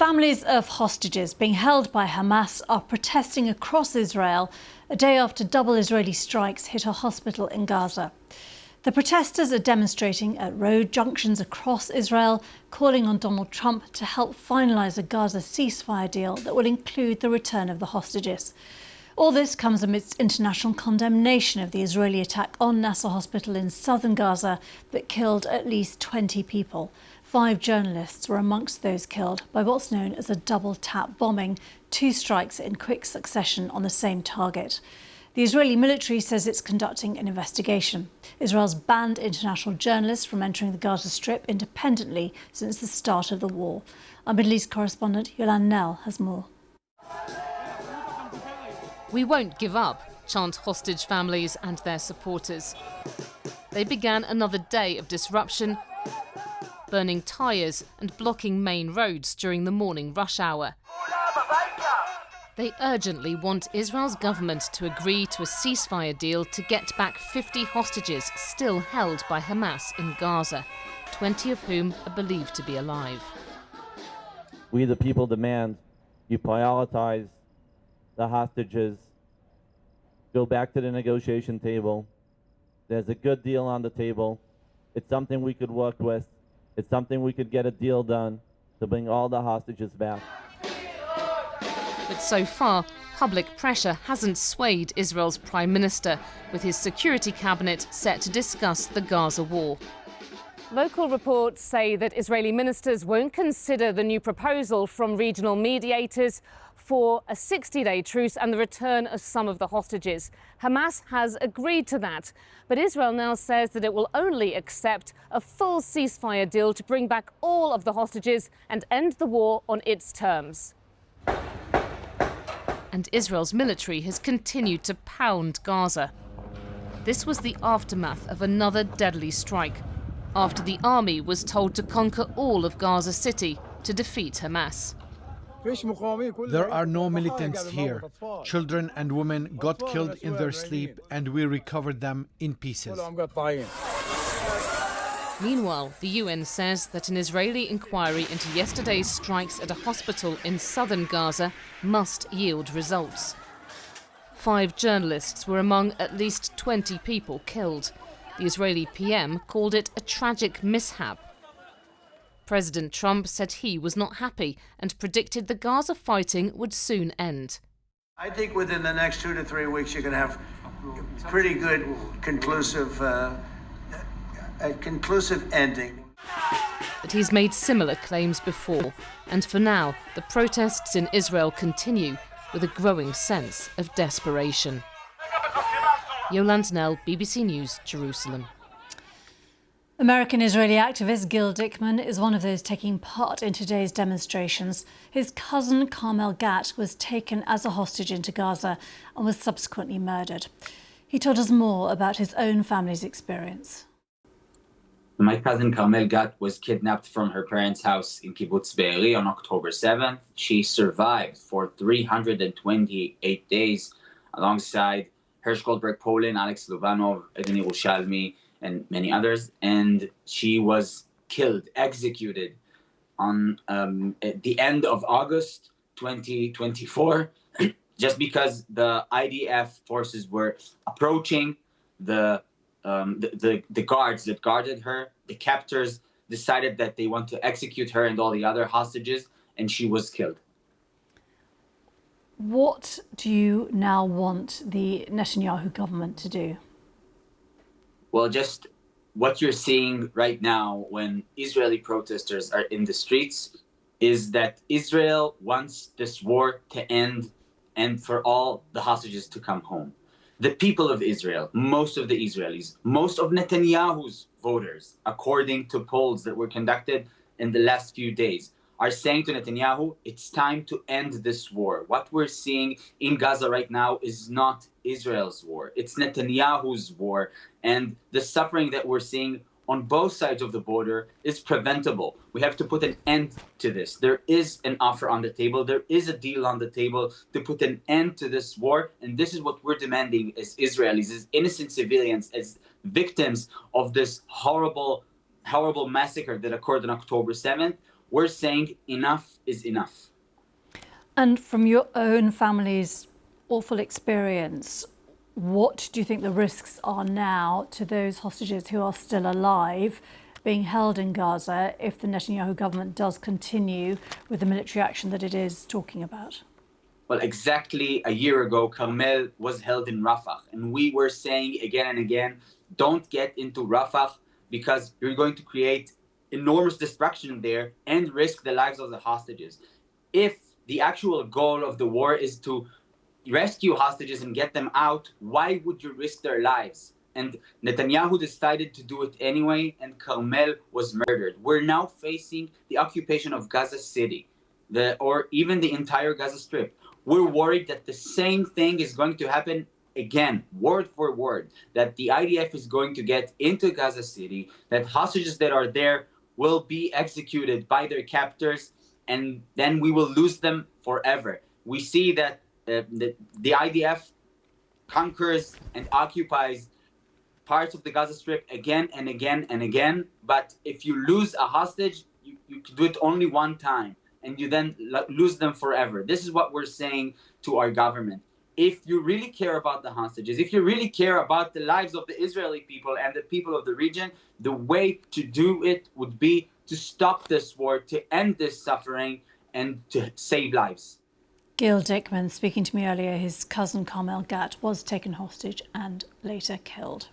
Families of hostages being held by Hamas are protesting across Israel a day after double Israeli strikes hit a hospital in Gaza. The protesters are demonstrating at road junctions across Israel, calling on Donald Trump to help finalise a Gaza ceasefire deal that will include the return of the hostages. All this comes amidst international condemnation of the Israeli attack on Nasser Hospital in southern Gaza that killed at least 20 people. 5 journalists were amongst those killed by what's known as a double-tap bombing, 2 strikes in quick succession on the same target. The Israeli military says it's conducting an investigation. Israel's banned international journalists from entering the Gaza Strip independently since the start of the war. Our Middle East correspondent Yolande Knell has more. "We won't give up," chant hostage families and their supporters. They began another day of disruption, burning tyres and blocking main roads during the morning rush hour. They urgently want Israel's government to agree to a ceasefire deal to get back 50 hostages still held by Hamas in Gaza, 20 of whom are believed to be alive. We the people demand you prioritize the hostages, go back to the negotiation table. There's a good deal on the table. It's something we could work with. It's something we could get a deal done to bring all the hostages back. But so far, public pressure hasn't swayed Israel's Prime Minister, with his security cabinet set to discuss the Gaza war. Local reports say that Israeli ministers won't consider the new proposal from regional mediators for a 60-day truce and the return of some of the hostages. Hamas has agreed to that, but Israel now says that it will only accept a full ceasefire deal to bring back all of the hostages and end the war on its terms. And Israel's military has continued to pound Gaza. This was the aftermath of another deadly strike, after the army was told to conquer all of Gaza City to defeat Hamas. There are no militants here. Children and women got killed in their sleep and we recovered them in pieces. Meanwhile, the UN says that an Israeli inquiry into yesterday's strikes at a hospital in southern Gaza must yield results. 5 journalists were among at least 20 people killed. The Israeli PM called it a tragic mishap. President Trump said he was not happy and predicted the Gaza fighting would soon end. I think within the next 2 to 3 weeks you're going to have pretty good conclusive ending. But he's made similar claims before, and for now the protests in Israel continue with a growing sense of desperation. Yolande Knell, BBC News, Jerusalem. American-Israeli activist Gil Dickman is one of those taking part in today's demonstrations. His cousin Carmel Gat was taken as a hostage into Gaza and was subsequently murdered. He told us more about his own family's experience. My cousin Carmel Gat was kidnapped from her parents' house in Kibbutz Be'eri on October 7th. She survived for 328 days alongside Hersh Goldberg Polin, Alex Lubanov, Eden Yerushalmi, and many others. And she was killed, executed on at the end of August 2024, just because the IDF forces were approaching the guards that guarded her. The captors decided that they want to execute her and all the other hostages, and she was killed. What do you now want the Netanyahu government to do? Well, just what you're seeing right now when Israeli protesters are in the streets is that Israel wants this war to end and for all the hostages to come home. The people of Israel, most of the Israelis, most of Netanyahu's voters, according to polls that were conducted in the last few days, are saying to Netanyahu, it's time to end this war. What we're seeing in Gaza right now is not Israel's war. It's Netanyahu's war. And the suffering that we're seeing on both sides of the border is preventable. We have to put an end to this. There is an offer on the table. There is a deal on the table to put an end to this war. And this is what we're demanding as Israelis, as innocent civilians, as victims of this horrible massacre that occurred on October 7th. we're saying enough is enough. And from your own family's awful experience, what do you think the risks are now to those hostages who are still alive being held in Gaza if the Netanyahu government does continue with the military action that it is talking about? Well, exactly a year ago, Carmel was held in Rafah. And we were saying again and again, don't get into Rafah because you're going to create enormous destruction there and risk the lives of the hostages. If the actual goal of the war is to rescue hostages and get them out, why would you risk their lives? And Netanyahu decided to do it anyway, and Carmel was murdered. We're now facing the occupation of Gaza City, or even the entire Gaza Strip. We're worried that the same thing is going to happen again, word for word, that the IDF is going to get into Gaza City, that hostages that are there will be executed by their captors, and then we will lose them forever. We see that the IDF conquers and occupies parts of the Gaza Strip again and again and again. But if you lose a hostage, you can do it only one time, and you then lose them forever. This is what we're saying to our government. If you really care about the hostages, if you really care about the lives of the Israeli people and the people of the region, the way to do it would be to stop this war, to end this suffering, and to save lives. Gil Dickman speaking to me earlier. His cousin Carmel Gat was taken hostage and later killed.